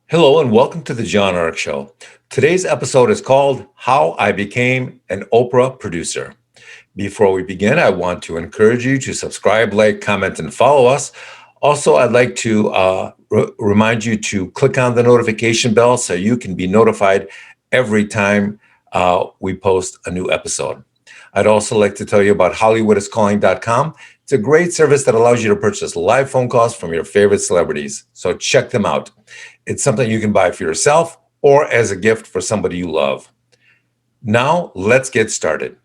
Hello and welcome to the John Ark Show. Today's episode is called How I Became an Oprah Producer. Before we begin, I want to encourage you to subscribe, like, comment, and follow us. Also, I'd like to remind you to click on the notification bell so you can be notified every time we post a new episode. I'd also like to tell you about HollywoodIsCalling.com. It's a great service that allows you to purchase live phone calls from your favorite celebrities. So check them out. It's something you can buy for yourself or as a gift for somebody you love. Now, let's get started.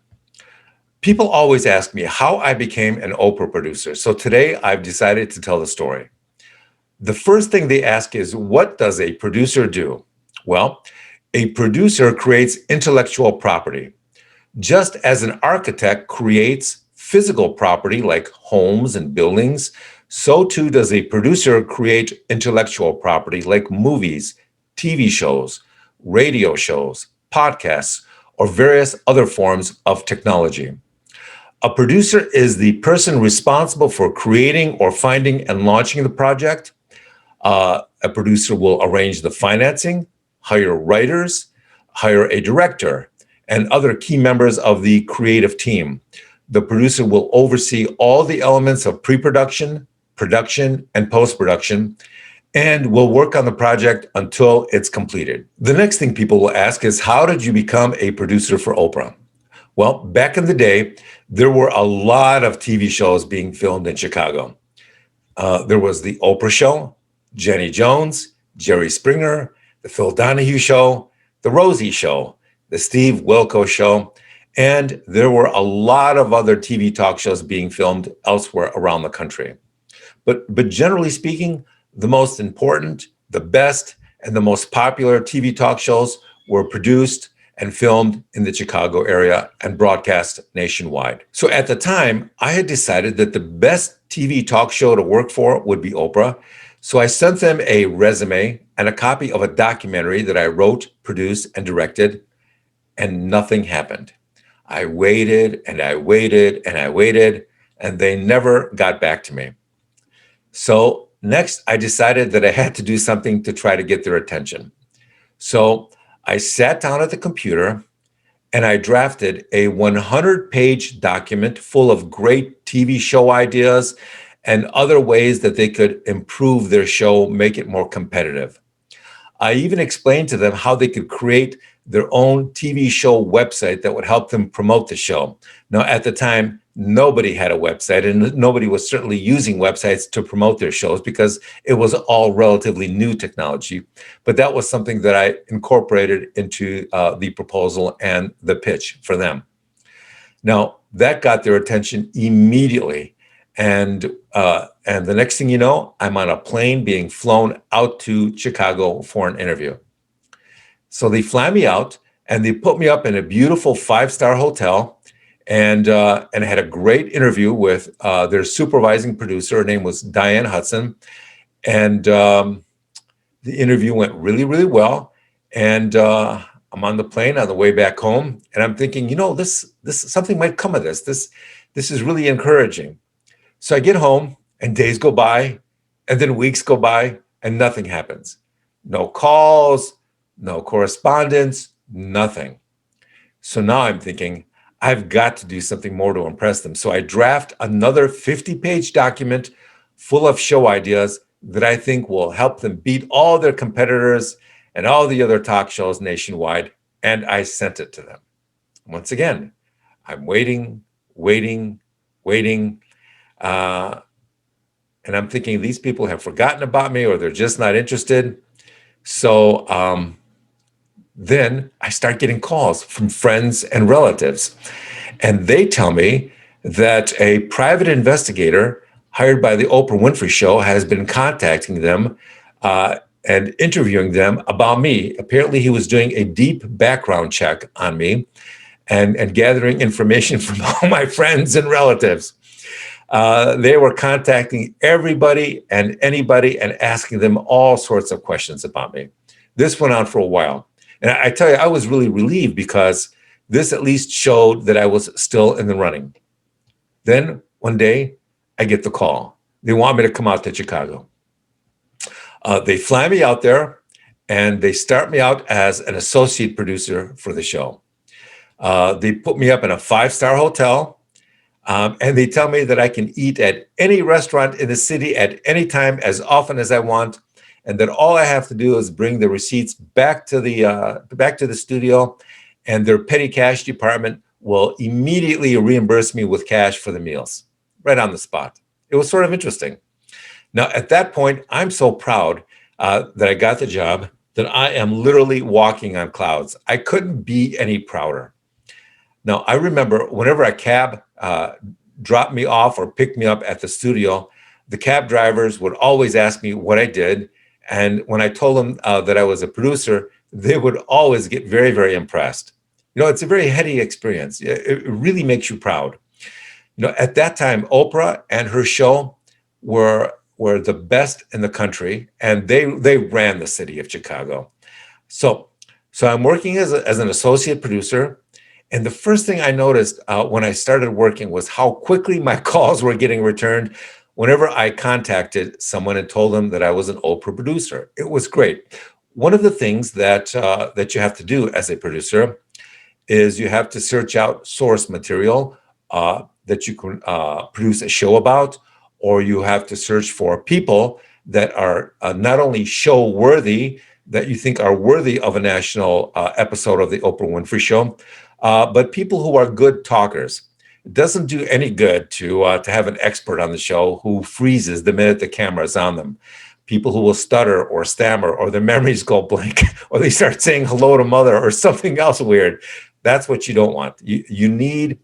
People always ask me how I became an Oprah producer. So today I've decided to tell the story. The first thing they ask is, what does a producer do? Well, a producer creates intellectual property. Just as an architect creates physical property like homes and buildings, so too does a producer create intellectual property like movies, TV shows, radio shows, podcasts, or various other forms of technology. A producer is the person responsible for creating or finding and launching the project. A producer will arrange the financing, hire writers, hire a director, and other key members of the creative team. The producer will oversee all the elements of pre-production, production, and post-production, and will work on the project until it's completed. The next thing people will ask is, how did you become a producer for Oprah? Well, back in the day, there were a lot of TV shows being filmed in Chicago. There was the Oprah Show, Jenny Jones, Jerry Springer, the Phil Donahue Show, the Rosie Show, the Steve Wilkos Show, and there were a lot of other TV talk shows being filmed elsewhere around the country. But generally speaking, the most important, the best, and the most popular TV talk shows were produced and filmed in the Chicago area and broadcast nationwide. So at the time, I had decided that the best TV talk show to work for would be Oprah. So I sent them a resume and a copy of a documentary that I wrote, produced, and directed, and nothing happened. I waited and I waited and I waited, and they never got back to me. So next, I decided that I had to do something to try to get their attention. So I sat down at the computer and I drafted a 100-page document full of great TV show ideas and other ways that they could improve their show, make it more competitive. I even explained to them how they could create their own TV show website that would help them promote the show. Now, at the time, nobody had a website, and nobody was certainly using websites to promote their shows because it was all relatively new technology. But that was something that I incorporated into the proposal and the pitch for them. Now, that got their attention immediately. And the next thing you know, I'm on a plane being flown out to Chicago for an interview. So they fly me out and they put me up in a beautiful 5-star hotel, and I had a great interview with their supervising producer. Her name was Diane Hudson, and the interview went really, really well. And I'm on the plane on the way back home, and I'm thinking, this something might come of this. This is really encouraging. So I get home and days go by and then weeks go by and nothing happens. No calls, no correspondence, nothing. So now I'm thinking, I've got to do something more to impress them. So I draft another 50-page document full of show ideas that I think will help them beat all their competitors and all the other talk shows nationwide. And I sent it to them. Once again, I'm waiting. And I'm thinking these people have forgotten about me or they're just not interested. So then I start getting calls from friends and relatives. And they tell me that a private investigator hired by the Oprah Winfrey Show has been contacting them and interviewing them about me. Apparently, he was doing a deep background check on me and gathering information from all my friends and relatives. They were contacting everybody and anybody and asking them all sorts of questions about me. This went on for a while. And I tell you, I was really relieved because this at least showed that I was still in the running. Then one day I get the call. They want me to come out to Chicago. They fly me out there and they start me out as an associate producer for the show. They put me up in a 5-star hotel, and they tell me that I can eat at any restaurant in the city at any time, as often as I want, and that all I have to do is bring the receipts back to the studio, and their petty cash department will immediately reimburse me with cash for the meals, right on the spot. It was sort of interesting. Now, at that point, I'm so proud that I got the job that I am literally walking on clouds. I couldn't be any prouder. Now, I remember whenever a cab dropped me off or picked me up at the studio, the cab drivers would always ask me what I did. And when I told them that I was a producer, they would always get very, very impressed. It's a very heady experience. It really makes you proud. At that time, Oprah and her show were the best in the country, and they ran the city of Chicago. So I'm working as an associate producer. And the first thing I noticed when I started working was how quickly my calls were getting returned whenever I contacted someone and told them that I was an Oprah producer. It was great. One of the things that you have to do as a producer is you have to search out source material that you can produce a show about, or you have to search for people that are not only show worthy, that you think are worthy of a national episode of the Oprah Winfrey Show, but people who are good talkers. It doesn't do any good to have an expert on the show who freezes the minute the camera is on them. People who will stutter or stammer, or their memories go blank, or they start saying hello to mother or something else weird. That's what you don't want. You need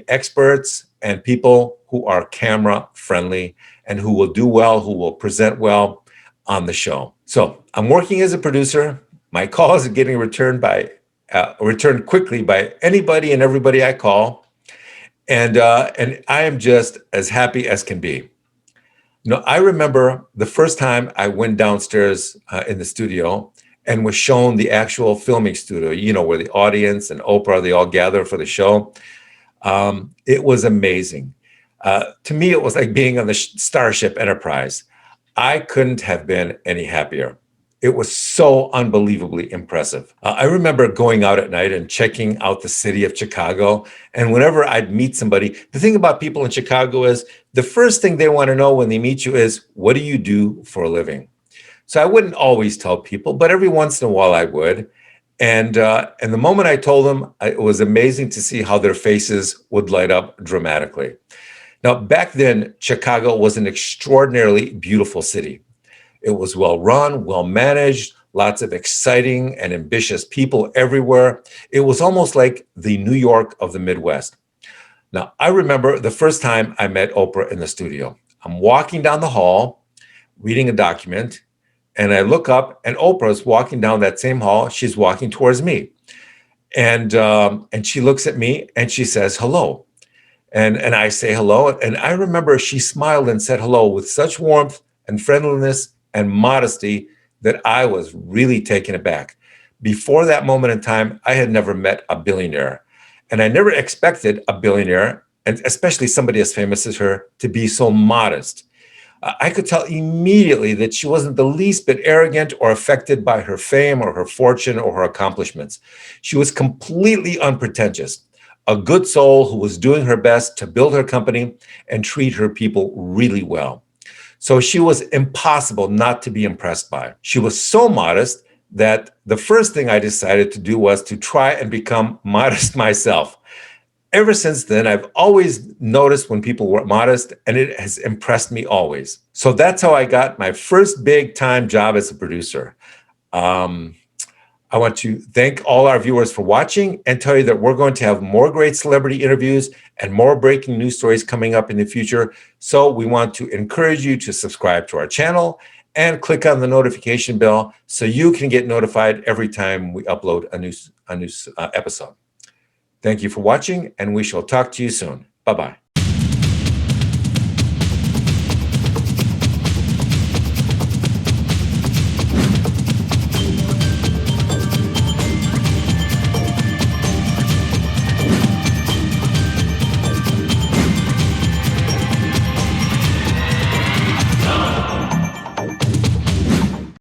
experts and people who are camera friendly and who will do well, who will present well on the show. So I'm working as a producer. My calls are getting returned quickly by anybody and everybody I call, and I am just as happy as can be. I remember the first time I went downstairs in the studio and was shown the actual filming studio, where the audience and Oprah, they all gather for the show. It was amazing. To me, it was like being on the Starship Enterprise. I couldn't have been any happier. It was so unbelievably impressive. I remember going out at night and checking out the city of Chicago. And whenever I'd meet somebody, the thing about people in Chicago is the first thing they want to know when they meet you is, what do you do for a living? So I wouldn't always tell people, but every once in a while I would. And the moment I told them, it was amazing to see how their faces would light up dramatically. Now, back then, Chicago was an extraordinarily beautiful city. It was well run, well managed, lots of exciting and ambitious people everywhere. It was almost like the New York of the Midwest. Now, I remember the first time I met Oprah in the studio. I'm walking down the hall, reading a document, and I look up, and Oprah's walking down that same hall. She's walking towards me. And she looks at me and she says, hello. And I say hello. And I remember she smiled and said hello with such warmth and friendliness and modesty that I was really taken aback. Before that moment in time, I had never met a billionaire. And I never expected a billionaire, and especially somebody as famous as her, to be so modest. I could tell immediately that she wasn't the least bit arrogant or affected by her fame or her fortune or her accomplishments. She was completely unpretentious, a good soul who was doing her best to build her company and treat her people really well. So she was impossible not to be impressed by. She was so modest that the first thing I decided to do was to try and become modest myself. Ever since then, I've always noticed when people were modest, and it has impressed me always. So that's how I got my first big time job as a producer. I want to thank all our viewers for watching and tell you that we're going to have more great celebrity interviews and more breaking news stories coming up in the future. So we want to encourage you to subscribe to our channel and click on the notification bell so you can get notified every time we upload a new episode. Thank you for watching, and we shall talk to you soon. Bye-bye.